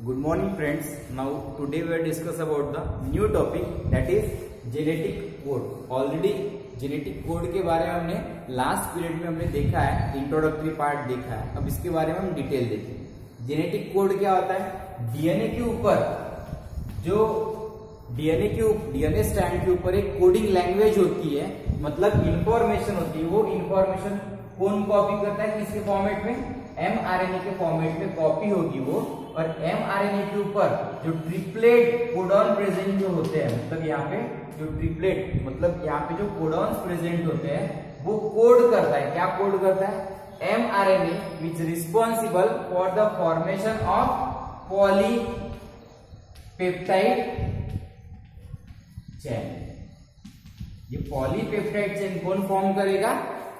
Good morning friends. Now today we will discuss about the new topic that is genetic code. Already genetic code के बारे में हमने last period में हमने देखा है, इंट्रोडक्टरी पार्ट देखा है. अब इसके बारे में हम डिटेल देखेंगे. जेनेटिक कोड क्या होता है? डीएनए के ऊपर जो डीएनए स्ट्रैंड के ऊपर एक कोडिंग लैंग्वेज होती है, मतलब इंफॉर्मेशन होती है. वो इंफॉर्मेशन कौन कॉपी करता है? किसके फॉर्मेट में? एमआरएनए के फॉर्मेट में कॉपी होगी वो. और एमआरएनए के ऊपर जो ट्रिपलेट कोडॉन प्रेजेंट जो होते हैं, मतलब यहाँ पे जो ट्रिपलेट मतलब यहाँ पे जो कोडॉन्स प्रेजेंट होते हैं वो कोड करता है. क्या कोड करता है? MRNA which responsible for the formation of polypeptide chain. ये पॉलीपेप्टाइड चेन कौन फॉर्म करेगा?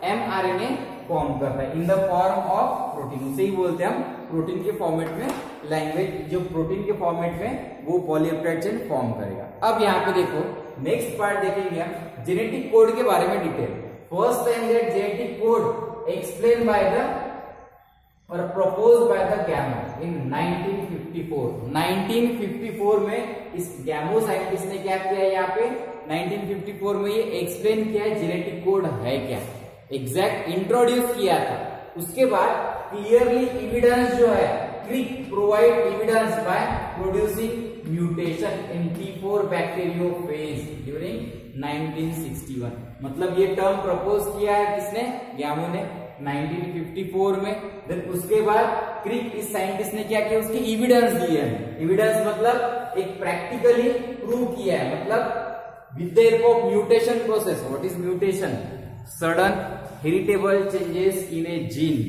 एमआरएनए फॉर्म करता है in the form of protein. उसे ही बोलते हैं हम प्रोटीन के फॉर्मेट में लैंग्वेज. जो प्रोटीन के फॉर्मेट में वो पॉलीपेप्टाइड चेन फॉर्म करेगा. अब यहाँ पे देखो नेक्स्ट पार्ट देखेंगे हम जेनेटिक कोड के बारे में detail. First time that genetic code explain by the और प्रपोज बाय द गैमो इन 1954. 1954 में इस गैमो साइंटिस्ट ने क्या किया है? यहाँ पे 1954 में ये एक्सप्लेन किया है जेनेटिक कोड है क्या, एग्जैक्ट इंट्रोड्यूस किया था. उसके बाद क्लियरली एविडेंस जो है, Crick provide evidence by producing mutation in T4 bacteriophage during 1961. मतलब ये टर्म प्रपोज किया है किसने? गैमो ने 1954 में. देन उसके बाद क्रिक इस साइंटिस्ट ने क्या किया? उसकी एविडेंस दिए हैं. एविडेंस मतलब एक प्रैक्टिकली प्रूव किया है, मतलब with the help of mutation process. What is mutation? Sudden heritable changes in a gene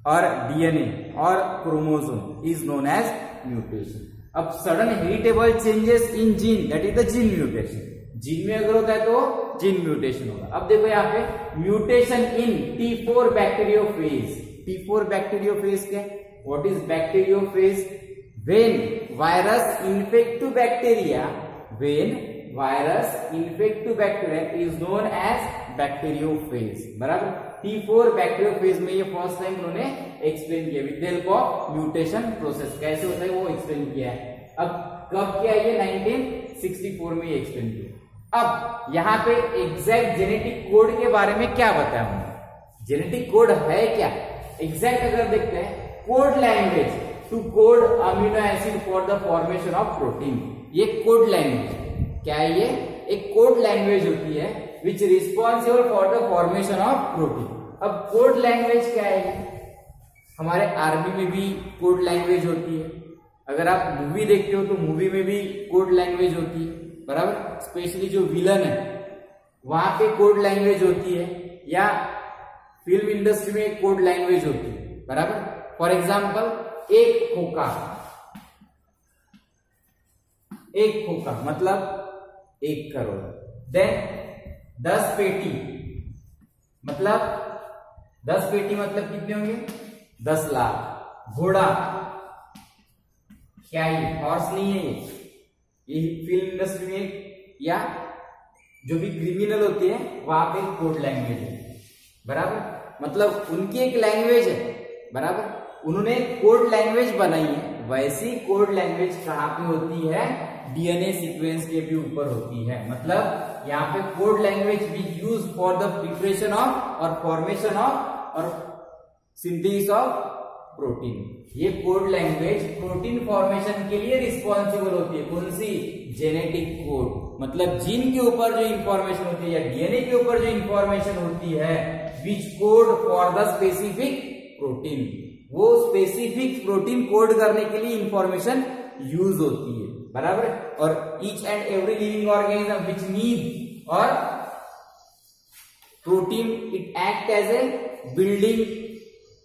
or DNA or chromosome is known as mutation. अब sudden heritable changes in gene, that is the gene mutation. Gene में अगर होता है तो gene mutation होगा. अब देखो यहाँ पे mutation in T4 bacteriophage. T4 bacteriophage क्या? What is bacteriophage? When virus infect to bacteria, when virus infect to bacteria is known as bacteriophage. बराबर. T4 बैक्टीरियोफेज में ये फर्स्ट टाइम उन्होंने एक्सप्लेन किया with the help of mutation process. कैसे होता है वो एक्सप्लेन किया है. अब कब किया? ये 1964 में एक्सप्लेन किया. अब यहाँ पे एग्जैक्ट जेनेटिक कोड के बारे में क्या बताया हमने? जेनेटिक कोड है क्या एग्जैक्ट अगर देखते हैं, code language to code amino acid for the formation of protein. ये कोड लैंग्वेज क्या है? ये एक कोड लैंग्वेज होती है which responsible for the formation of protein. अब कोड लैंग्वेज क्या है? हमारे आर्मी में भी कोड लैंग्वेज होती है. अगर आप मूवी देखते हो तो मूवी में भी कोड लैंग्वेज होती है. बराबर. स्पेशली जो विलन है वहां पे कोड लैंग्वेज होती है, या फिल्म इंडस्ट्री में कोड लैंग्वेज होती है. बराबर. फॉर एग्जाम्पल एक खोखा मतलब 1 करोड़. देन 10 पेटी मतलब कितने होंगे? 10 लाख. घोड़ा क्या ये हॉर्स नहीं है? ये फिल्म इंडस्ट्री में या जो भी क्रिमिनल होते हैं वहां पे कोड लैंग्वेज है. बराबर. मतलब उनकी एक लैंग्वेज है. बराबर. उन्होंने कोड लैंग्वेज बनाई है. वैसी कोड लैंग्वेज कहां पे होती है? डीएनए सीक्वेंस के भी ऊपर होती है. मतलब यहाँ पे कोड लैंग्वेज भी use for the preparation of और फॉर्मेशन ऑफ और सिंथेसिस ऑफ प्रोटीन. ये कोड लैंग्वेज प्रोटीन फॉर्मेशन के लिए रिस्पॉन्सिबल होती है. कौन सी? Genetic code. मतलब जीन के ऊपर जो इंफॉर्मेशन होती है या डीएनए के ऊपर जो इंफॉर्मेशन होती है which code for the specific protein. वो स्पेसिफिक प्रोटीन कोड करने के लिए इंफॉर्मेशन यूज होती है. बराबर. और each and every living organism which need और protein it act as a building.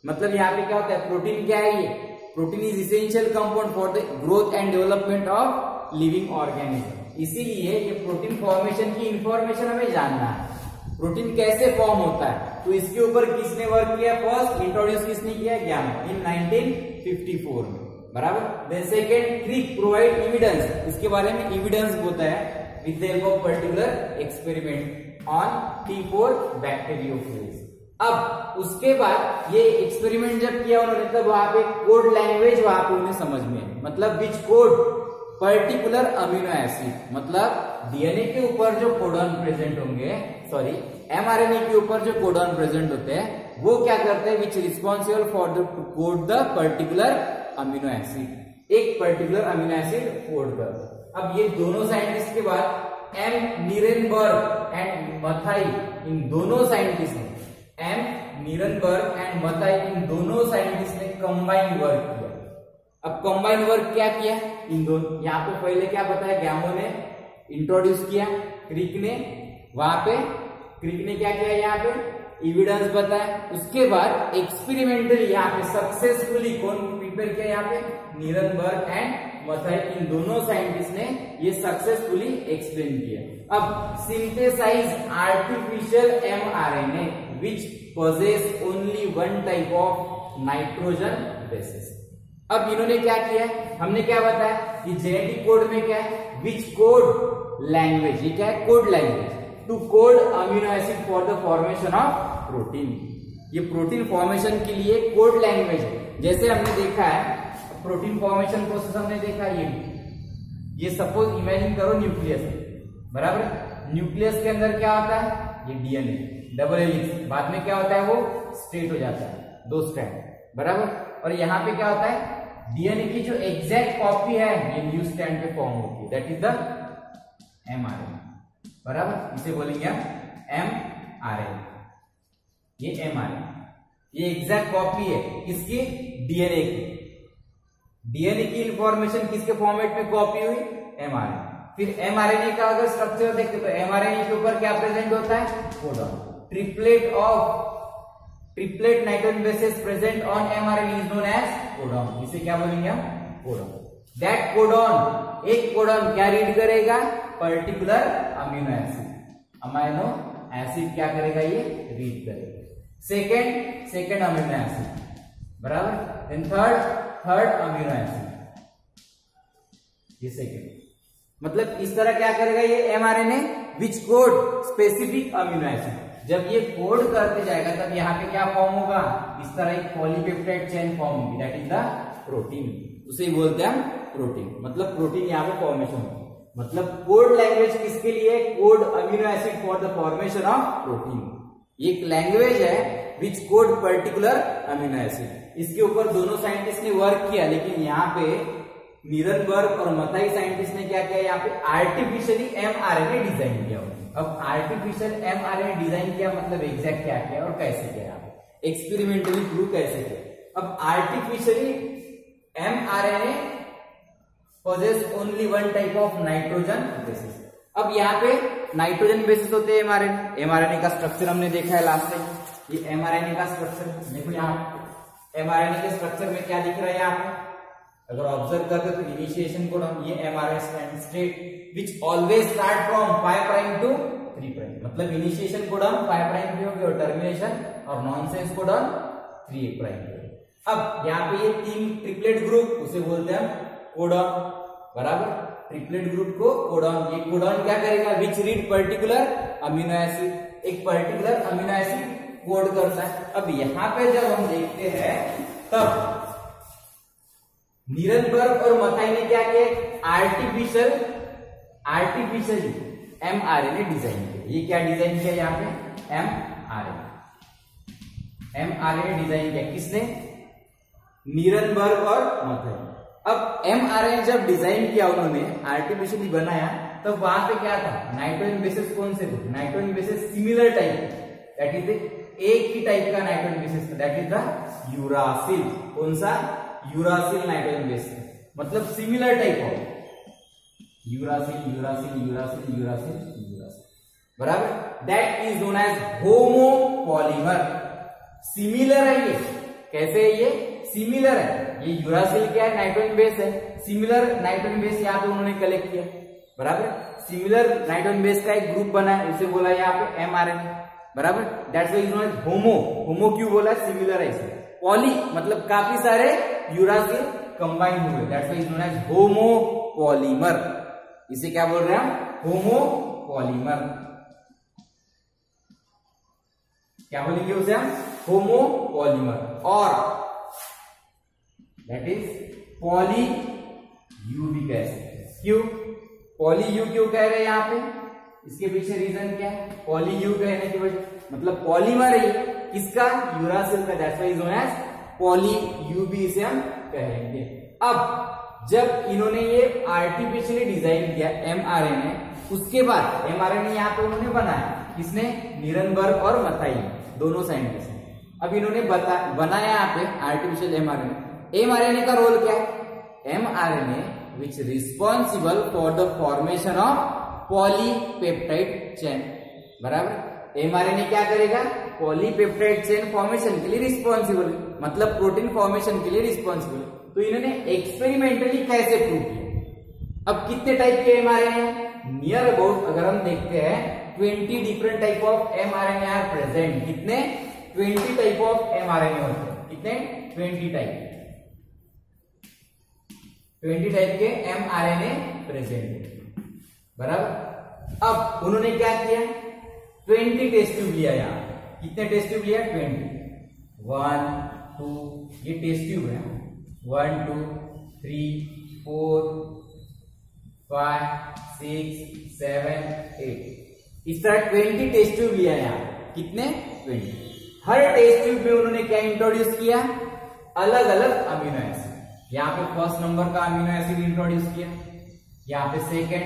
मतलब यहाँ पे क्या होता है? प्रोटीन क्या है? ये protein is essential compound for the growth and development of living organism. इसीलिए ये प्रोटीन फॉर्मेशन की इंफॉर्मेशन हमें जानना है. प्रोटीन कैसे फॉर्म होता है तो इसके ऊपर किसने वर्क किया? फर्स्ट इंट्रोड्यूस किसने किया? गैमो इन 1954 में. बराबर. देन सेकेंड क्रिक प्रोवाइड एविडेंस. इसके बारे में एविडेंस होता है with the help of particular experiment on T4 bacteriophage. अब उसके बाद ये एक्सपेरिमेंट जब किया उन्होंने, तब वहां पे कोड लैंग्वेज वहां पे उन्हें समझ में आई, मतलब विच कोड पर्टिकुलर अमीनो एसिड, मतलब डीएनए के ऊपर जो कोडॉन प्रेजेंट होंगे, सॉरी एमआरएनए के ऊपर जो कोडॉन प्रेजेंट होते हैं वो क्या करते हैं, which responsible for the to code the particular amino acid, एक पर्टिकुलर अमीनो एसिड कोड कर। अब ये दोनों साइंटिस्ट के बाद एम नीरेनबर्ग एंड मथाई, इन दोनों साइंटिस्ट ने, एम नीरेनबर्ग एंड मथाई, इन दोनों साइंटिस्ट ने कंबाइन वर्क किया। अब कंबाइन वर्क क्या किया इन दोनों, यहाँ पे पहले क्या बताया, गैमो ने इंट्रोड्यूस किया, क्रिक ने वहां पे, क्रिक ने क्या किया यहाँ पे एविडेंस बताया, उसके बाद एक्सपेरिमेंटली यहाँ पे सक्सेसफुली कौन प्रिपेयर किया, यहाँ पे नीरेनबर्ग एंड मथाई, इन दोनों साइंटिस्ट ने ये सक्सेसफुली एक्सप्लेन किया। अब synthesise artificial mRNA which poses only one type of nitrogen bases. अब इन्होंने क्या किया, हमने क्या बताया कि जेनेटिक कोड में क्या है, विच कोड लैंग्वेज, ये क्या है code language to code amino acid for the formation of protein, ये प्रोटीन फॉर्मेशन के लिए कोड लैंग्वेज है। जैसे हमने देखा है प्रोटीन फॉर्मेशन प्रोसेस हमने देखा, ये सपोज इमेजिन करो न्यूक्लियस है, बराबर, न्यूक्लियस के अंदर क्या होता है, ये डीएनए डबल हेलिक्स, बाद में क्या होता है वो स्ट्रेट हो जाता है, 2 स्ट्रैंड, बराबर, और यहाँ पे क्या होता है डीएनए की जो एग्जैक्ट कॉपी है ये न्यू स्ट्रैंड पे फॉर्म होती है, दैट इज द एमआरएनए, बराबर, इसे बोलेंगे हम एमआरएनए, ये एमआरएनए, ये एग्जैक्ट कॉपी है किसकी, डीएनए की, डीएनए की इंफॉर्मेशन किसके फॉर्मेट में कॉपी हुई, एमआरएनए। फिर एमआरएनए का अगर स्ट्रक्चर देखते तो एमआरएनए के ऊपर क्या प्रेजेंट होता है, codon, triplet nitrogen bases present on mRNA is known as codon, इसे क्या बोलेंगे हम, कोडॉन। दैट कोडॉन, एक कोडॉन क्या रीड करेगा, पर्टिकुलर अमीनो एसिड क्या करेगा, ये रीड करेगा। सेकेंड अमीनो एसिड, बराबर, देन थर्ड अमीनो एसिड, ये सेकेंड, मतलब इस तरह क्या करेगा ये mRNA which code specific amino acid, जब ये कोड करते जाएगा तब यहाँ पे क्या फॉर्म होगा, इस तरह एक पॉलीपेप्टाइड चेन फॉर्म होगी, दैट इज द प्रोटीन, उसे बोलते हैं हम प्रोटीन, मतलब प्रोटीन यहाँ पे फॉर्मेशन होगी। मतलब कोड लैंग्वेज किसके लिए, code amino acid for the formation of protein, एक लैंग्वेज है which code particular amino acid. इसके ऊपर दोनों साइंटिस्ट ने वर्क किया, लेकिन यहाँ पे नीरेनबर्ग और मथाई साइंटिस्ट ने क्या किया, यहाँ पे आर्टिफिशियली एमआरएनए डिजाइन किया। अब आर्टिफिशियल एमआरएनए डिजाइन किया मतलब एग्जैक्ट क्या किया और कैसे किया, एक्सपेरिमेंटली प्रूव कैसे किया। अब artificially mRNA possess only one type of nitrogen basis। अब यहाँ पे नाइट्रोजन बेसिस होते हैं एमआरएनए का स्ट्रक्चर हमने देखा है लास्ट टाइम, ये एमआरएनए का स्ट्रक्चर देखो, यहाँ एमआरएनए के स्ट्रक्चर में क्या दिख रहा है, यहाँ पे अगर ऑब्जर्व करते तो इनिशिएशन कोडॉन, ये mRNA state which always start from 5 prime to 3 prime, मतलब इनिशिएशन कोडॉन 5 प्राइम पे होगी और टर्मिनेशन और नॉनसेंस कोडॉन 3 प्राइम पे। अब यहाँ पे ये 3 ट्रिपलेट ग्रुप, उसे बोलते हैं कोडॉन, बराबर, ट्रिपलेट ग्रुप को कोडॉन, ये कोडॉन क्या करेगा, विच रीड पर्टिकुलर अमीनो एसिड, एक पर्टिकुलर अमीनो एसिड कोड करता है। अब यहाँ पे जब हम देखते हैं तब नीरेनबर्ग और मथाई ने क्या किया, आर्टिफिशियल एमआरएनए डिजाइन किया। ये क्या डिजाइन किया, यहाँ पे एमआरएनए डिजाइन किया, किसने, नीरेनबर्ग और मथाई। अब एमआरएनए जब डिजाइन किया उन्होंने, आर्टिफिशियली बनाया, तब वहां पे क्या था, नाइट्रोजन बेसिस कौन से थे, nitrogen bases similar type, that is एक ही टाइप का नाइट्रोजन बेसिस था, दैट इज द यूरासिल। कौन सा, यूरासिल नाइट्रोजन बेसिस, मतलब सिमिलर टाइप ऑफ यूरासिल, बराबर, that is known as homopolymer. Similar है ये, कैसे है ये, सिमिलर है, ये यूरासिल क्या है, नाइट्रोजन बेस है, सिमिलर नाइट्रोजन बेस यहाँ पे उन्होंने कलेक्ट किया, बराबर, सिमिलर नाइट्रोजन बेस का एक ग्रुप बना है, उसे बोला यहाँ पे एमआरएनए, बराबर, that's why is known as homo क्यों बोला, सिमिलर है इसे, पॉली मतलब काफी सारे यूरासिल कंबाइन हुए, that's why is known as homopolymer, इसे क्या बोल रहे हैं हम, होमोपॉलीमर। क्या बोलेंगे उसे हम? होमोपॉलीमर, और दैट इज पॉली यू भी कह सकते हैं। क्यों पॉली यू क्यों कह रहे हैं यहाँ पे? इसके पीछे रीजन क्या है? पॉली यू कहने की वजह मतलब पॉलीमर है किसका? यूरासिल का, that's why is known as poly U भी इसे हम कहेंगे। अब जब इन्होंने ये आर्टिफिशियली डिजाइन किया mRNA, उसके बाद mRNA यहाँ पे उन्होंने बनाया, किसने? निरनबर्ग और मथाई, दोनों साइंटिस्ट ने। अब इन्होंने बनाया यहाँ पे आर्टिफिशियल mRNA का रोल क्या है? mRNA which responsible for the formation of polypeptide chain, बराबर। mRNA क्या करेगा? पॉलीपेप्टाइड चेन फॉर्मेशन के लिए रिस्पॉन्सिबल, मतलब प्रोटीन फॉर्मेशन के लिए रिस्पॉन्सिबल। तो इन्होंने एक्सपेरिमेंटली कैसे प्रूव किया? अब कितने टाइप के mRNA हैं? नियर अबाउट अगर हम देखते हैं 20 different type of mRNA are present. कितने? 20 टाइप ऑफ mRNA होते हैं। कितने? 20 टाइप, 20 टाइप के mRNA प्रेजेंट है, बराबर। अब उन्होंने क्या किया? 20 टेस्ट ट्यूब लिया यहाँ। कितने टेस्ट ट्यूब लिया? 20। 1 2 ये टेस्ट ट्यूब है। 1 2 3 4 5 6 7 8 इस तरह 20 टेस्ट ट्यूब लिया यहाँ। कितने? 20। हर टेस्ट ट्यूब में उन्होंने क्या इंट्रोड्यूस किया? अलग अलग अमीनो एसिड। यहाँ पे फर्स्ट नंबर का अमीनो एसिड इंट्रोड्यूस किया, यहाँ पे सेकेंड,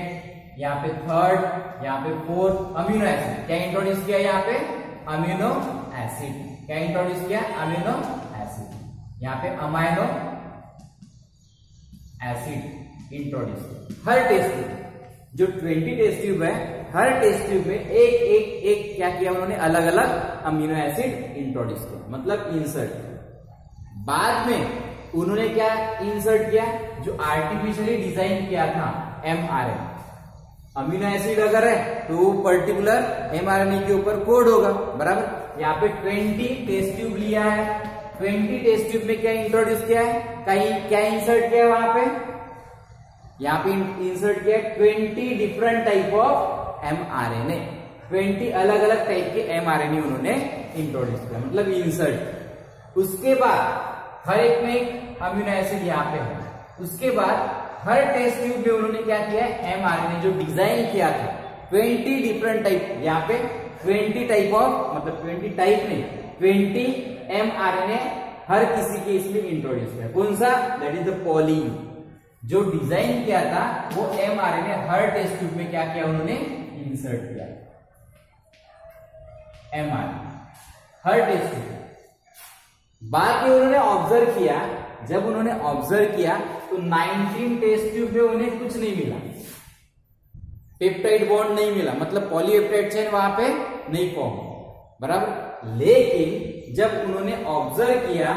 यहाँ पे थर्ड, यहाँ पे फोर्थ अमीनो एसिड। क्या इंट्रोड्यूस किया? यहाँ पे अमीनो एसिड। क्या इंट्रोड्यूस किया? Amino acid. यहाँ पे अमाइनो एसिड इंट्रोड्यूस किया। हर टेस्ट ट्यूब, जो 20 टेस्ट ट्यूब है, हर टेस्ट ट्यूब में एक एक एक क्या किया उन्होंने? अलग अलग अमीनो एसिड इंट्रोड्यूस किया, मतलब इंसर्ट किया। बाद में उन्होंने क्या इंसर्ट किया? जो आर्टिफिशियली डिजाइन किया था mRNA। अमीनो एसिड अगर है तो वो पर्टिकुलर mRNA के ऊपर कोड होगा, बराबर। यहाँ पे 20 टेस्ट ट्यूब लिया है। 20 टेस्ट ट्यूब में क्या इंट्रोड्यूस किया है? कहीं क्या इंसर्ट किया है? वहां पे यहाँ पे इंसर्ट किया 20 डिफरेंट टाइप ऑफ mRNA। 20 अलग अलग टाइप के mRNA उन्होंने इंट्रोड्यूस किया, मतलब इंसर्ट। उसके बाद हर एक में एक अमीनो एसिड यहाँ पे है। उसके बाद हर टेस्ट ट्यूब में उन्होंने क्या किया है? mRNA जो डिजाइन किया था 20 डिफरेंट टाइप, यहाँ पे 20 टाइप ऑफ, मतलब 20 टाइप नहीं 20 mRNA हर किसी के इसमें इंट्रोड्यूस किया। कौन सा? दैट इज द पॉली जो डिजाइन किया था वो mRNA हर टेस्ट ट्यूब में क्या किया? उन्होंने इंसर्ट किया mRNA हर टेस्ट ट्यूब। बाकी उन्होंने ऑब्जर्व किया, जब उन्होंने ऑब्जर्व किया तो 19 टेस्ट ट्यूब में उन्हें कुछ नहीं मिला, पेप्टाइड बॉन्ड नहीं मिला, मतलब पॉलीपेप्टाइड चेन वहां पे नहीं फॉर्म, बराबर। लेकिन जब उन्होंने ऑब्जर्व किया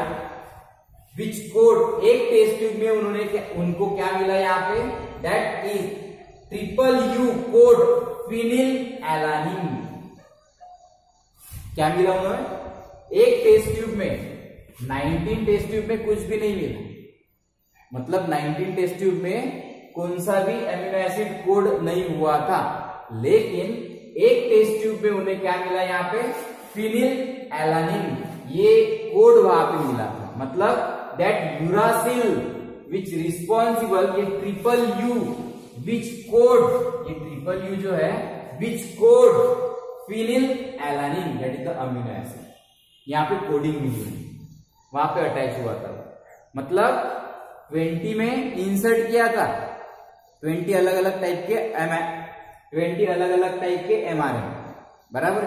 विच कोड, एक टेस्ट ट्यूब में उन्होंने उनको क्या मिला यहाँ पे? That is triple U code phenyl alanine. क्या मिला उन्होंने? एक टेस्ट ट्यूब में, 19 टेस्ट ट्यूब में कुछ भी नहीं मिला, मतलब 19 टेस्ट ट्यूब में कौन सा भी अमीनो एसिड कोड नहीं हुआ था। लेकिन एक टेस्ट ट्यूब में उन्हें क्या मिला? यहाँ पे फिनिल एलानिन, ये कोड वहां पे मिला था, मतलब दैट यूरासिल विच रिस्पॉन्सिबल, ये ट्रिपल यू विच कोड, ये ट्रिपल यू जो है which code phenyl alanine, that is the amino acid. यहाँ पे कोडिंग मिली, वहां पे अटैच हुआ था, मतलब 20 में इंसर्ट किया था 20 अलग अलग टाइप के 20 अलग अलग टाइप के mRNA, बराबर।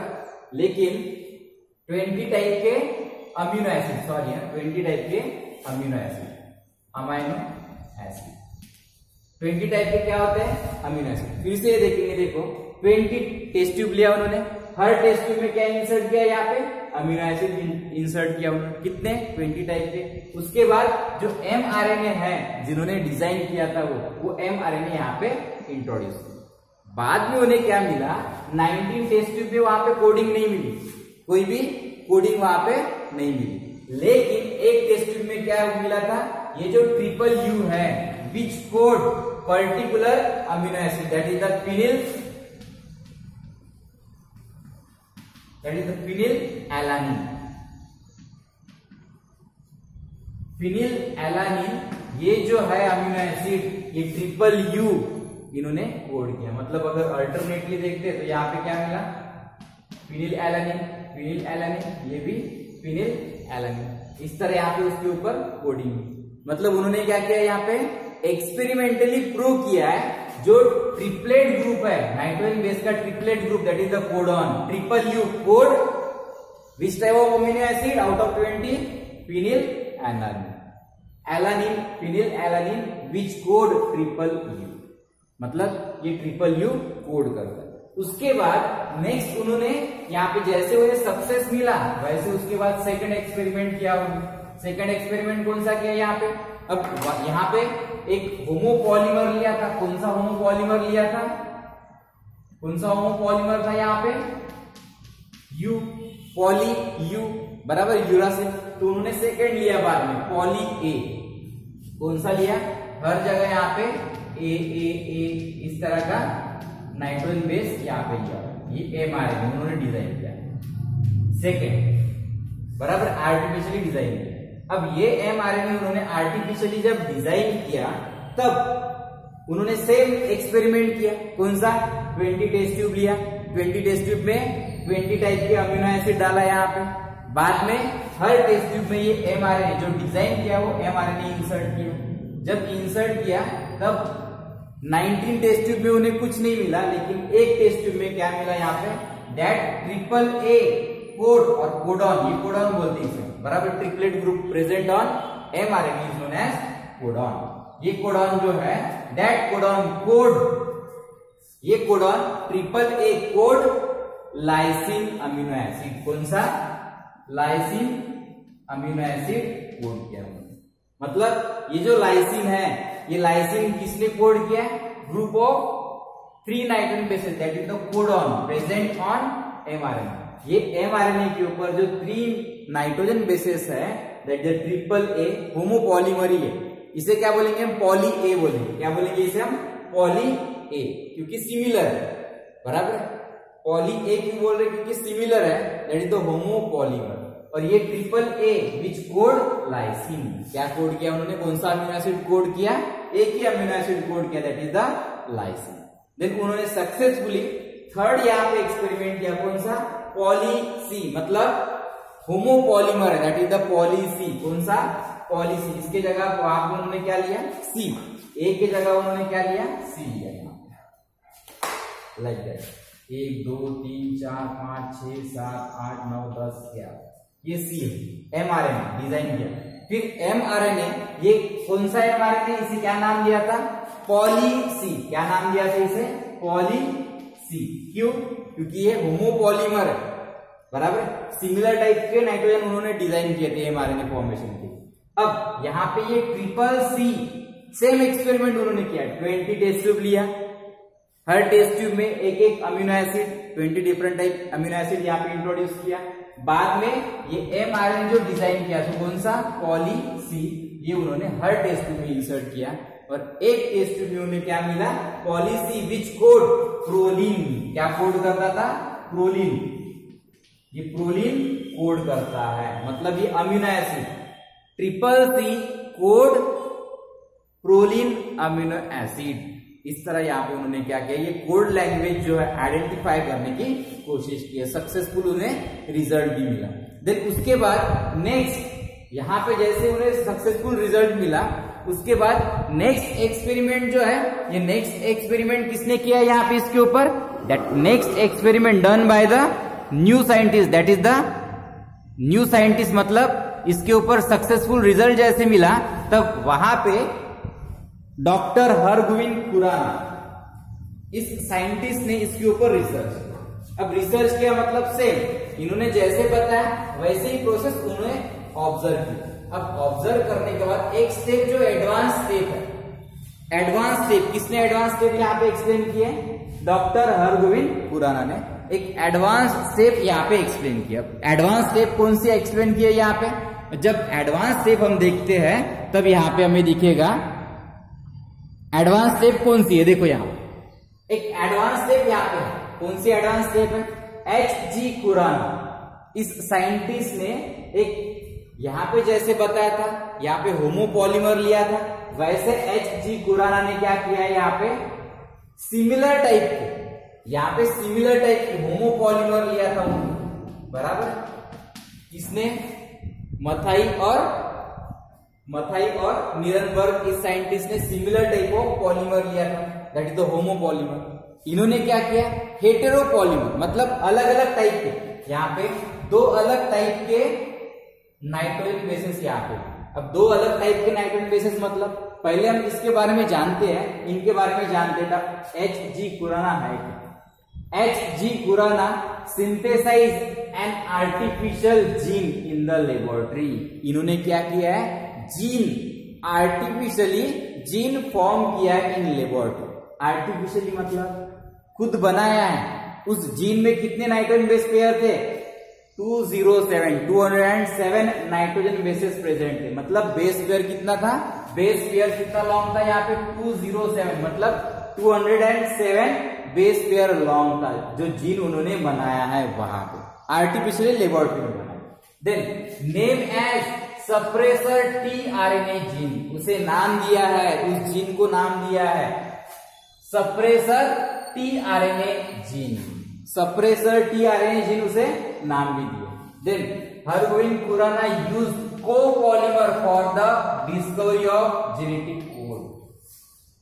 लेकिन 20 टाइप के अमीनो एसिड, सॉरी 20 टाइप के amino acid, amino acid. 20 type के क्या होते हैं? Amino acid. फिर से देखेंगे, देखो 20 टेस्ट ट्यूब लिया उन्होंने, हर टेस्ट ट्यूब में क्या इंसर्ट किया? यहाँ पे अमीनो एसिड इंसर्ट किया उन्होंने। कितने? 20 टाइप के। उसके बाद जो mRNA है जिन्होंने डिजाइन किया था वो mRNA यहाँ पे इंट्रोड्यूस किया। बाद में उन्हें क्या मिला? 19 टेस्ट ट्यूब में वहां पे कोडिंग नहीं मिली, कोई भी कोडिंग वहां पे नहीं मिली। लेकिन एक टेस्ट ट्यूब में क्या मिला था? ये जो ट्रिपल यू है which code particular amino acid, that is the phenyl that is the phenyl alanine. Phenyl alanine ये जो है अमीनो एसिड, ये ट्रिपल यू इन्होंने कोड किया। मतलब अगर अल्टरनेटली देखते तो यहाँ पे क्या मिला, फिनिल एलानिन, फिनिल एलानिन, ये भी फिनिल एलानिन। इस तरह यहाँ पे उसके ऊपर कोडिंग, मतलब उन्होंने क्या किया, यहाँ पे एक्सपेरिमेंटली प्रूव किया है जो ट्रिपलेट ग्रुप है नाइट्रोजन बेस का, triplet group that is the codon, triple U code which type of amino acid out of 20, phenyl alanine, alanine, phenyl alanine which code triple U, मतलब ये triple U code करता है। उसके बाद next उन्होंने यहाँ पे जैसे उन्हें सक्सेस मिला वैसे उसके बाद सेकंड एक्सपेरिमेंट किया उन्होंने। सेकंड एक्सपेरिमेंट कौन सा किया यहाँ पे, अब यहाँ पे एक होमोपॉलीमर लिया था। कौन सा होमोपॉलीमर लिया था, कौन सा होमोपॉलीमर था यहाँ पे, यू, पॉली यू बराबर यूरासिल। तो उन्होंने सेकंड लिया बाद में पॉली ए। कौन सा लिया, हर जगह यहाँ पे ए ए ए इस तरह का नाइट्रोजन बेस यहाँ पे लिया, ये mRNA उन्होंने डिजाइन किया सेकंड, बराबर आर्टिफिशियली डिजाइन किया। अब ये mRNA उन्होंने आर्टिफिशियली जब डिजाइन किया तब उन्होंने सेम एक्सपेरिमेंट किया। कौन सा, 20 टेस्ट ट्यूब लिया, 20 टेस्ट ट्यूब में 20 टाइप के अमीनो एसिड डाला यहाँ पे। बाद में हर टेस्ट ट्यूब में ये mRNA जो डिजाइन किया वो mRNA इंसर्ट किया। जब इंसर्ट किया तब 19 टेस्ट ट्यूब में उन्हें कुछ नहीं मिला, लेकिन एक टेस्ट ट्यूब में क्या मिला यहाँ पे, दैट ट्रिपल ए कोड और कोडॉन, ये कोडॉन बोलते हैं इसे, बराबर triplet group present on mRNA is known as codon. ये कोडॉन जो है दैट कोडॉन कोड, ये codon triple A code lysine amino acid. कौन सा, लाइसिन अमीनो एसिड कोड किया। मतलब ये जो लाइसिन है, ये लाइसिन किसने कोड किया, group of 3 nitrogen bases that is the codon present on mRNA। ये mRNA के ऊपर जो 3 नाइट्रोजन बेसेस है दैट इज ट्रिपल ए होमोपॉलीमरी है, इसे क्या बोलेंगे हम, पॉली ए बोलेंगे। क्या बोलेंगे इसे हम, पॉली ए, क्योंकि सिमिलर है, बराबर। पॉली ए क्यों बोल रहे, क्योंकि सिमिलर है, दैट इज द होमोपॉलीमर। और ये triple A which code lysine, क्या कोड किया उन्होंने, कौन सा अमीनो एसिड कोड किया, एक ही अमीनो एसिड कोड किया that is the lysine. Then उन्होंने सक्सेसफुली थर्ड यहाँ पे एक्सपेरिमेंट किया, कौन सा, पॉली सी, मतलब होमोपॉलीमर है दैट इज द पॉली सी। कौन सा, पॉली सी। इसके जगह वहां पर उन्होंने क्या लिया, सी, ए के जगह उन्होंने क्या लिया, सी लिया, लाइक दैट। 1 2 3 4 5 6 7 8 9 10 11, ये सी है, mRNA डिजाइन किया। फिर mRNA, ये कौन सा mRNA, इसे क्या नाम दिया था, पॉली सी। क्या नाम दिया था इसे, पॉली सी। क्यों, क्योंकि ये होमोपॉलीमर है, बराबर। सिमिलर टाइप के नाइट्रोजन उन्होंने डिजाइन किए थे mRNA फॉर्मेशन के। अब यहाँ पे ये ट्रिपल सी, सेम एक्सपेरिमेंट उन्होंने किया, 20 टेस्ट ट्यूब लिया, हर टेस्ट ट्यूब में एक एक amino acid, 20 different type amino acid यहाँ पे इंट्रोड्यूस किया। बाद में ये mRNA जो डिजाइन किया तो कौन सा, पॉली सी, ये उन्होंने हर टेस्ट ट्यूब में इंसर्ट किया। और एक टेस्ट ट्यूब में उन्हें क्या मिला, poly C which code proline. क्या कोड करता था, प्रोलीन, ये प्रोलीन कोड करता है, मतलब ये amino acid triple C code proline amino acid. इस तरह यहाँ पे उन्होंने क्या किया, ये कोड लैंग्वेज जो है आइडेंटिफाई करने की कोशिश की है। सक्सेसफुल उन्हें रिजल्ट भी मिला। देन उसके बाद नेक्स्ट यहाँ पे जैसे उन्हें सक्सेसफुल रिजल्ट मिला, उसके बाद नेक्स्ट एक्सपेरिमेंट जो है, ये नेक्स्ट एक्सपेरिमेंट किसने किया यहाँ पे इसके ऊपर, that next experiment done by the new scientist, that is the new scientist. मतलब इसके ऊपर सक्सेसफुल रिजल्ट जैसे मिला तब वहां पे डॉक्टर हरगोविंद खुराना, इस साइंटिस्ट ने इसके ऊपर रिसर्च। अब रिसर्च किया मतलब सेम, इन्होंने जैसे बताया वैसे ही प्रोसेस उन्होंने ऑब्जर्व किया। अब ऑब्जर्व करने के बाद एक स्टेप जो एडवांस स्टेप है, एडवांस स्टेप किसने एडवांस स्टेप यहाँ पे एक्सप्लेन किया, डॉक्टर हरगोविंद खुराना ने एक एडवांस स्टेप यहाँ पे एक्सप्लेन किया। एडवांस स्टेप कौन सी एक्सप्लेन किया यहाँ पे, जब एडवांस स्टेप हम देखते हैं तब यहाँ पे हमें दिखेगा एडवांस स्टेप कौन सी है। देखो यहाँ एक एडवांस स्टेप यहाँ पे है, कौन सी एडवांस स्टेप है, H.G. खुराना, इस साइंटिस्ट ने एक यहाँ पे जैसे बताया था, यहाँ पे होमोपॉलीमर लिया था, वैसे H.G. खुराना ने क्या किया है, यहाँ पे सिमिलर टाइप के, यहाँ पे सिमिलर टाइप के होमोपॉलीमर लिया था उन्होंने, बराबर। किसने? मथाई और निरनबर्ग, इस साइंटिस्ट ने सिमिलर टाइप ऑफ पॉलीमर लिया था, दैट इज द होमोपॉलीमर। इन्होंने क्या किया, हेटेरोपॉलीमर, मतलब अलग अलग टाइप के, यहाँ पे दो अलग टाइप के नाइट्रोजन बेसेस, यहाँ पे अब दो अलग टाइप के नाइट्रोजन बेसेस, मतलब पहले हम इसके बारे में जानते हैं, इनके बारे में जानते हैं। H.G. खुराना है, H.G. Khorana synthesize an artificial gene in the laboratory. इन्होंने क्या किया है, जीन, आर्टिफिशियली जीन फॉर्म किया है इन लेबोरेटरी। आर्टिफिशियली मतलब खुद बनाया है। उस जीन में कितने नाइट्रोजन बेस पेयर थे? 207 नाइट्रोजन बेसेस प्रेजेंट थे। मतलब बेस पेयर कितना था, बेस पेयर कितना लॉन्ग था, यहाँ पे 207, मतलब 207 बेस पेयर लॉन्ग था, जो जीन उन्होंने बनाया है वहां पे, आर्टिफिशियली लेबोरेटरी में बनाया। Then name as suppressor tRNA gene, उसे नाम दिया है, उस जीन को नाम दिया है suppressor tRNA gene, suppressor tRNA gene उसे नाम भी दिया। Then Hargobind Khorana use copolymer for the discovery of genetic code.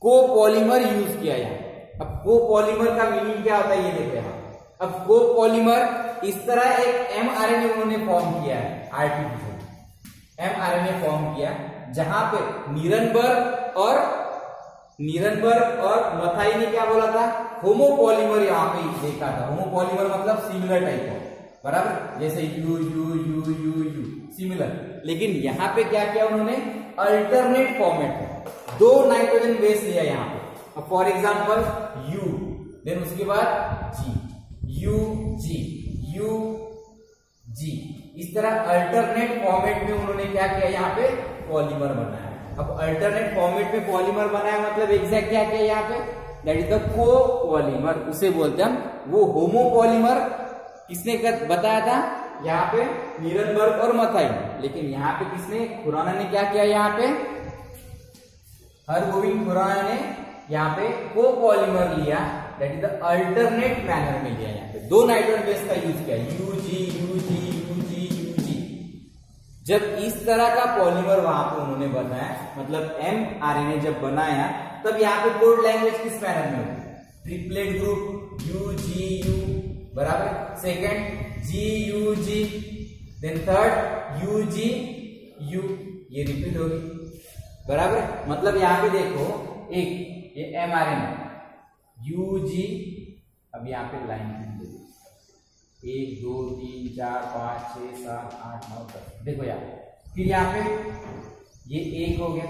Copolymer use किया है। अब कोपॉलीमर का मीनिंग क्या होता है ये देखो यहाँ। अब कोपॉलीमर इस तरह एक एमआरएनए उन्होंने फॉर्म किया है, आर्टिफिशियल एमआरएनए फॉर्म किया, जहां पे नीरनबर्ग और मथाई ने क्या बोला था, होमोपॉलीमर यहाँ पे देखा था। होमोपॉलीमर मतलब सिमिलर टाइप का, बराबर, जैसे you you you you you similar. लेकिन यहाँ पे क्या किया उन्होंने, अल्टरनेट फॉर्मेट में दो नाइट्रोजन बेस लिया यहाँ पे। फॉर एग्जाम्पल यू, देन उसके बाद जी, यू जी, यू जी, इस तरह अल्टरनेट फॉर्मेट में उन्होंने क्या किया, यहाँ पे पॉलीमर बनाया। अब अल्टरनेट फॉर्मेट में पॉलीमर बनाया मतलब एग्जैक्ट क्या किया यहाँ पे, दैट इज द कोपॉलीमर, उसे बोलते हैं हम। वो होमोपॉलीमर किसने बताया था, यहाँ पे नीरनबर्ग और मथाई, लेकिन यहाँ पे किसने, खुराना ने क्या किया, यहाँ पे हरगोविंद खुराना ने यहाँ पे कोपॉलीमर लिया, that is the alternate manner में लिया। यहाँ पे दो नाइट्रोजन बेस का यूज किया, यूजी यूजी यूजी यूजी। जब इस तरह का पॉलीमर वहां पे उन्होंने बनाया, मतलब एमआरएनए जब बनाया, तब यहाँ पे कोड लैंग्वेज किस मैनर में होगी, ट्रिपलेट ग्रुप यूजीयू, बराबर, second GUG, then third UG U, ये रिपीट होगी, बराबर। मतलब यहाँ पे देखो, एक ये एमआरएनए यूजी, अब यहाँ पे लाइन 1 2 3 4 5 6 7 8 9 10, देखो यहाँ, फिर यहाँ पे ये एक हो गया,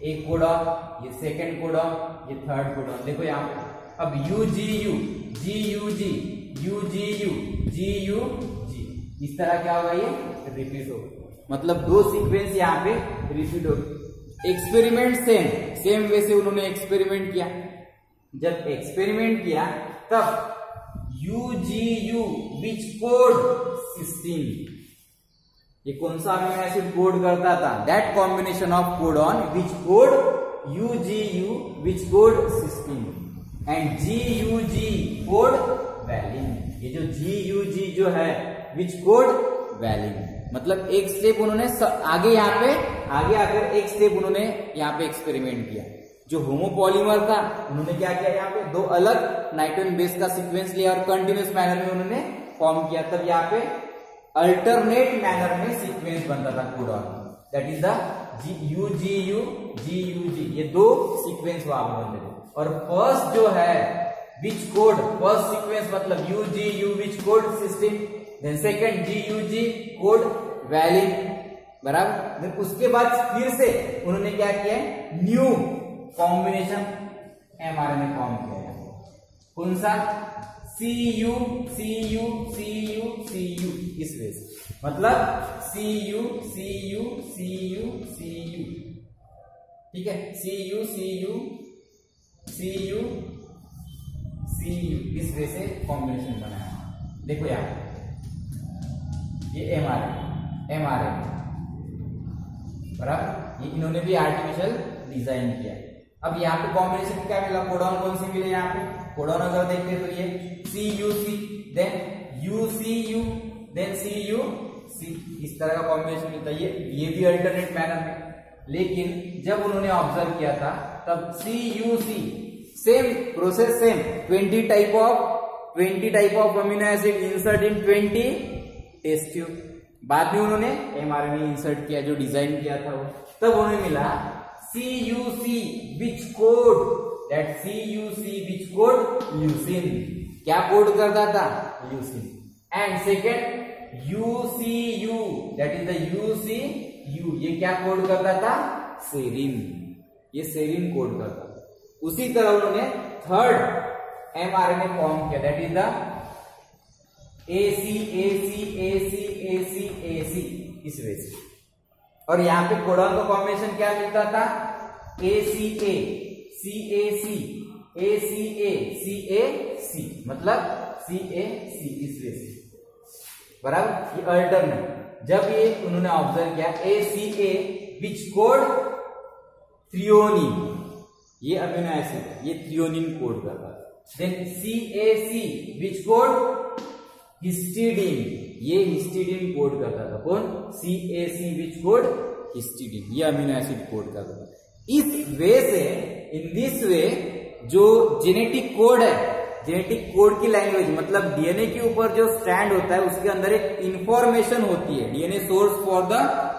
एक कोडॉन, ये सेकंड कोडॉन, ये थर्ड कोडॉन, देखो यहाँ पे। अब U G U, G U G, U G U, G U G, इस तरह क्या होगा, ये रिपीट होगा, मतलब दो सीक्वेंस यहाँ पे रिपीट होगी। एक्सपेरिमेंट सेम वे से उन्होंने एक्सपेरिमेंट किया। जब एक्सपेरिमेंट किया तब यूजीयू विच कोड 16, ये कौन सा अमीनो एसिड कोड करता था, that combination of codon which code UGU which code 16 and GUG code valine. ये जो जीयूजी जो है विच कोड वैलिन, मतलब एक स्टेप उन्होंने आगे यहाँ पे आगे आकर एक स्टेप उन्होंने यहाँ पे एक्सपेरिमेंट किया। जो होमोपॉलीमर था उन्होंने क्या किया, यहाँ पे दो अलग नाइट्रोजन बेस का सीक्वेंस लिया और कंटिन्यूस मैनर में उन्होंने फॉर्म किया, तब यहाँ पे अल्टरनेट मैनर में सीक्वेंस बनता था कोडॉन, दैट इज द यूजीयू जीयूजी, ये दो सीक्वेंस वहां पर बनते थे। और फर्स्ट जो है विच कोड, फर्स्ट सीक्वेंस मतलब UGU which code 16, then second GUG code valine, बराबर। देन उसके बाद फिर से उन्होंने क्या किया, न्यू कॉम्बिनेशन एमआरएनए फॉर्म किया है, कौन सा, सीयू सीयू सीयू सीयू, इस वे से, मतलब सीयू सीयू सीयू सीयू, ठीक है, सीयू सीयू सीयू सीयू, इस वे से कॉम्बिनेशन बनाया। देखो यहाँ ये mRNA बराबर, ये इन्होंने भी आर्टिफिशियल डिजाइन किया। अब यहाँ पे कॉम्बिनेशन क्या मिला, कोडॉन कौन सी मिले, यहाँ पे कोडॉन अगर देखते तो ये CUC then UCU then CUC, इस तरह का कॉम्बिनेशन मिलता है। ये भी अल्टरनेट मैनर में, लेकिन जब उन्होंने ऑब्जर्व किया था तब CUC same process, same 20 type of amino acid insert in 20 test tube. बाद में उन्होंने mRNA इंसर्ट किया, जो डिजाइन किया था वो, तब उन्हें मिला CUC which code, that CUC which code leucine, क्या कोड करता था, leucine। And second UCU, that is the UCU, ये क्या कोड करता था, सेरिन, ये सेरिन कोड करता था। उसी तरह उन्होंने थर्ड mRNA फॉर्म किया, that is the AC इस वे से। और यहाँ पे कोडॉन का कॉम्बिनेशन क्या मिलता था, ACA CAC ACA CAC, मतलब CAC इस वे से बराबर। ये अल्टरनेट, जब ये उन्होंने ऑब्जर्व किया ACA विच कोड थ्रियोनिन, ये अमीनो एसिड ये थ्रियोनिन कोड करता था। Then CAC which code histidine, ये हिस्टिडीन कोड करता था। कौन, CAC विच कोड हिस्टिडीन, ये अमीनो एसिड कोड करता था। इस वे से, इन दिस वे, जो जेनेटिक कोड है, जेनेटिक कोड की लैंग्वेज मतलब डीएनए के ऊपर जो स्टैंड होता है उसके अंदर एक इंफॉर्मेशन होती है। DNA source for the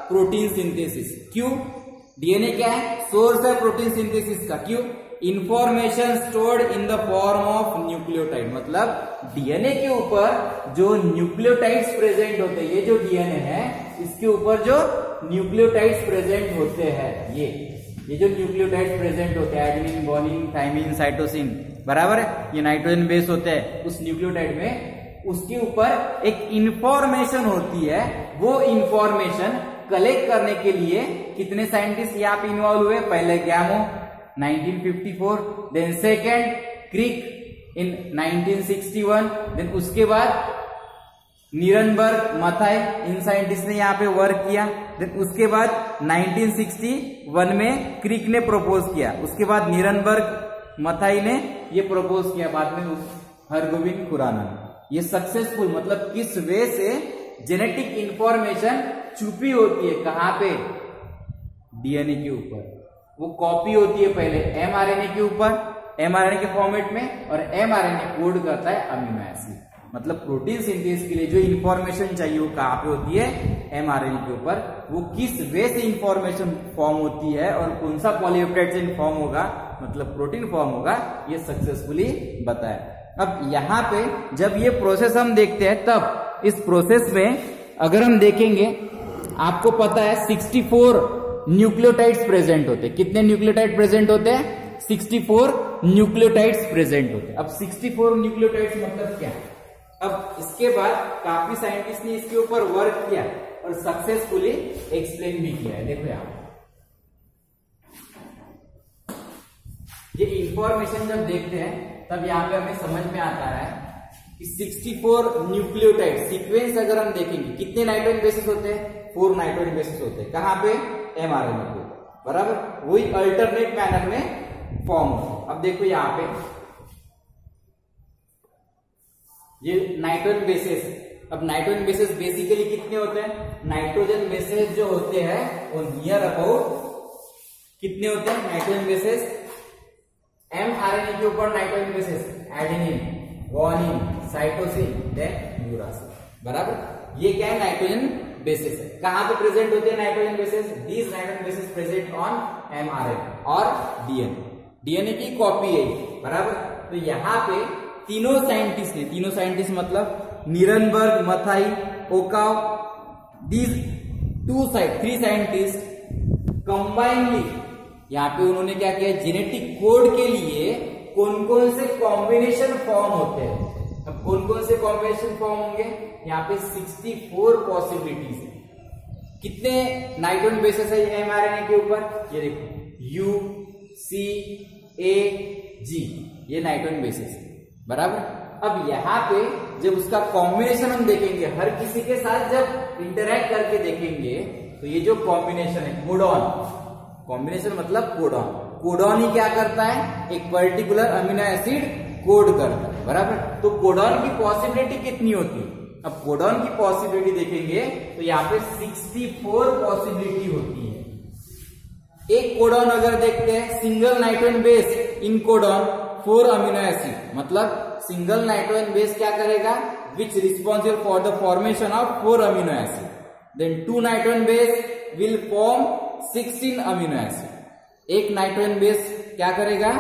protein synthesis. क्यों, डीएनए क्या है, सोर्स है प्रोटीन सिंथेसिस का। क्यों, information stored in the form of nucleotide, मतलब डीएनए के ऊपर जो न्यूक्लियोटाइड्स प्रेजेंट होते हैं, ये जो डीएनए है इसके ऊपर जो न्यूक्लियोटाइड्स प्रेजेंट होते हैं, ये जो न्यूक्लियोटाइड्स प्रेजेंट होते हैं, एडेनिन, गुआनिन, थाइमिन, साइटोसिन, बराबर है, ये नाइट्रोजन बेस होते हैं उस न्यूक्लियोटाइड में, उसके ऊपर एक इंफॉर्मेशन होती है। वो इंफॉर्मेशन कलेक्ट करने के लिए कितने साइंटिस्ट यहाँ पे इन्वॉल्व हुए, पहले गैमो 1954, देन सेकेंड क्रिक इन 1961, देन उसके बाद नीरनबर्ग, मथाई, इन साइंटिस्ट ने यहाँ पे वर्क किया। देन उसके बाद 1961 में क्रिक ने प्रपोज किया, उसके बाद नीरनबर्ग, मथाई ने ये प्रपोज किया, बाद में हरगोविंद खुराना। ये सक्सेसफुल, मतलब किस वे से जेनेटिक इंफॉर्मेशन छुपी होती है, कहां पे, डीएनए के ऊपर। वो कॉपी होती है पहले mRNA के ऊपर, mRNA के फॉर्मेट में, और mRNA कोड करता है अमीनो एसिड। मतलब प्रोटीन सिंथेसिस के लिए जो इंफॉर्मेशन चाहिए वो कहां पे होती है, mRNA के ऊपर। वो किस वे से इंफॉर्मेशन फॉर्म होती है और कौन सा पॉलीपेप्टाइड चेन फॉर्म होगा, मतलब प्रोटीन फॉर्म होगा, ये सक्सेसफुली बताया। अब यहाँ पे जब ये प्रोसेस हम देखते हैं, तब इस प्रोसेस में अगर हम देखेंगे, आपको पता है 64 न्यूक्लियोटाइड्स प्रेजेंट होते हैं। कितने न्यूक्लियोटाइड प्रेजेंट होते हैं, 64 न्यूक्लियोटाइड्स प्रेजेंट होते हैं। अब 64 न्यूक्लियोटाइड्स मतलब क्या है, अब इसके बाद काफी साइंटिस्ट ने इसके ऊपर वर्क किया और सक्सेसफुली एक्सप्लेन भी किया है। देखो यहाँ ये इंफॉर्मेशन जब देखते हैं तब यहाँ पे हमें समझ में आता है कि 64 न्यूक्लियोटाइड सीक्वेंस अगर हम देखेंगे, कितने नाइट्रोजन बेसिस होते हैं, 4 नाइट्रोजन बेसिस होते हैं। कहां पे, mRNA पे, बराबर। वही अल्टरनेट मैनर में फॉर्म हो। अब देखो यहाँ पे ये नाइट्रोजन बेसिस है। अब नाइट्रोजन बेसिस बेसिकली कितने होते हैं, नाइट्रोजन बेसिस जो होते हैं वो नियर अबाउट कितने होते हैं, नाइट्रोजन बेसिस mRNA के ऊपर nitrogen bases adenine, guanine, cytosine, then uracil, बराबर। ये क्या है, नाइट्रोजन बेसिस है। कहां पे प्रेजेंट होते हैं nitrogen bases, these nitrogen bases present on mRNA और डीएनए की कॉपी है, बराबर। तो यहाँ पे तीनों साइंटिस्ट मतलब नीरनबर्ग, मथाई, ओकाव, दीज 3 साइंटिस्ट कंबाइनली यहाँ पे उन्होंने क्या किया, जेनेटिक कोड के लिए कौन कौन से कॉम्बिनेशन फॉर्म होते हैं। अब कौन कौन से कॉम्बिनेशन फॉर्म होंगे, यहाँ पे 64 पॉसिबिलिटीज है। कितने नाइट्रोजन बेसिस है mRNA के ऊपर, ये देखो U C A G, ये नाइट्रोजन बेसिस है, बराबर। अब यहाँ पे जब उसका कॉम्बिनेशन हम देखेंगे, हर किसी के साथ जब इंटरेक्ट करके देखेंगे, तो ये जो कॉम्बिनेशन है कोडॉन, कॉम्बिनेशन मतलब कोडॉन, कोडॉन ही क्या करता है, एक पर्टिकुलर अमीनो एसिड कोड करता है, बराबर। तो कोडॉन की पॉसिबिलिटी कितनी होती है, अब कोडॉन की पॉसिबिलिटी देखेंगे तो यहाँ पे 64 पॉसिबिलिटी होती है। एक कोडॉन अगर देखते हैं, single nitrogen base in codon 4 amino acid, मतलब सिंगल नाइट्रोजन बेस क्या करेगा, which responsible for the formation of 4 amino acid, then 2 nitrogen base will form 16 amino acid. एक नाइट्रोजन बेस क्या करेगा,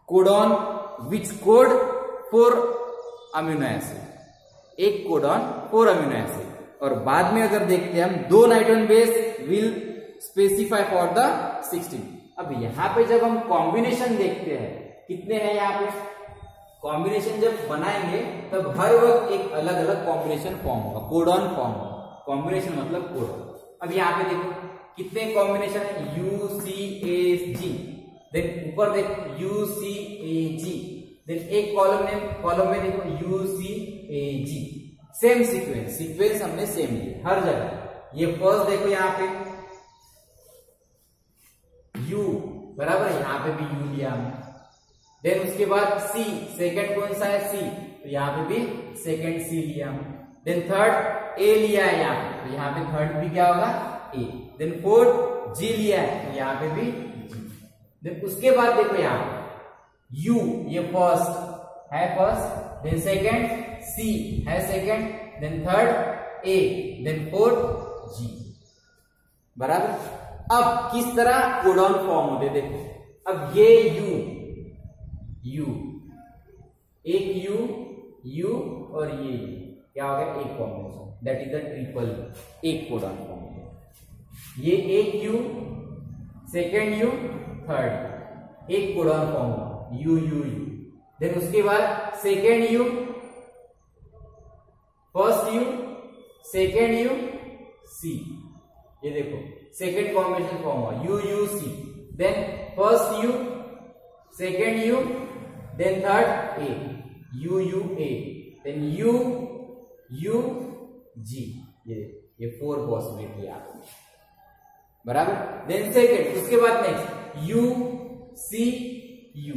codon which code 4 amino acid, एक codon 4 amino acid. और बाद में अगर देखते हैं हम, 2 nitrogen base will specify for the 16। अब यहां पे जब हम कॉम्बिनेशन देखते हैं, कितने हैं यहाँ पे, कॉम्बिनेशन जब बनाएंगे तब हर वक्त एक अलग अलग कॉम्बिनेशन फॉर्म होगा, कोडॉन फॉर्म होगा, कॉम्बिनेशन मतलब कोडॉन। अब यहाँ पे देखो कितने कॉम्बिनेशन है, UCAG, देन ऊपर देखो UCAG, देन एक कॉलम में देखो UCAG, सेम सीक्वेंस हमने सेम लिया हर जगह। ये फर्स्ट देखो यहाँ पे U, बराबर, यहाँ पे भी U लिया हमने। देन उसके बाद C, सेकंड कौन सा है C, तो यहाँ पे भी सेकंड C लिया हमने। देन थर्ड A लिया है यहाँ पे, तो यहाँ पे थर्ड भी क्या होगा A। देन फोर्थ G लिया है, तो यहाँ पे भी G। देन उसके बाद देखो यहाँ पे U, ये फर्स्ट है फर्स्ट, देन सेकंड C है second, then third A, then fourth G, बराबर। अब किस तरह कोडॉन फॉर्म होते देखो, अब ये U, एक U और ये क्या हो गया, एक combination, that is the triple, एक कोडॉन फॉर्म। ये एक U, सेकेंड U, थर्ड, एक कोडॉन फॉर्म हुआ U। देन उसके बाद second U, first U, second U, C, ये देखो सेकेंड कॉम्बिनेशन फॉर्म हुआ UUC। Then first U, second U, then third A, UUA, then UUG, ये 4 पॉसिबिलिटी आ गई, बराबर। देन सेकेंड, उसके बाद नेक्स्ट UCU,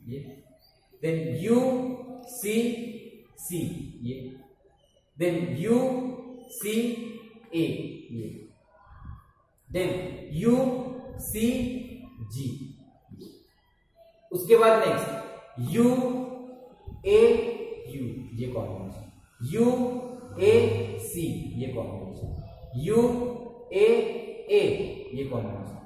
ये, देन UCC, ये, देन UCA, ये, देन UCG, उसके बाद नेक्स्ट UAU, ये कॉम्बिनेशन, UAC, ये कॉम्बिनेशन, UAA, ये कॉम्बिनेशन,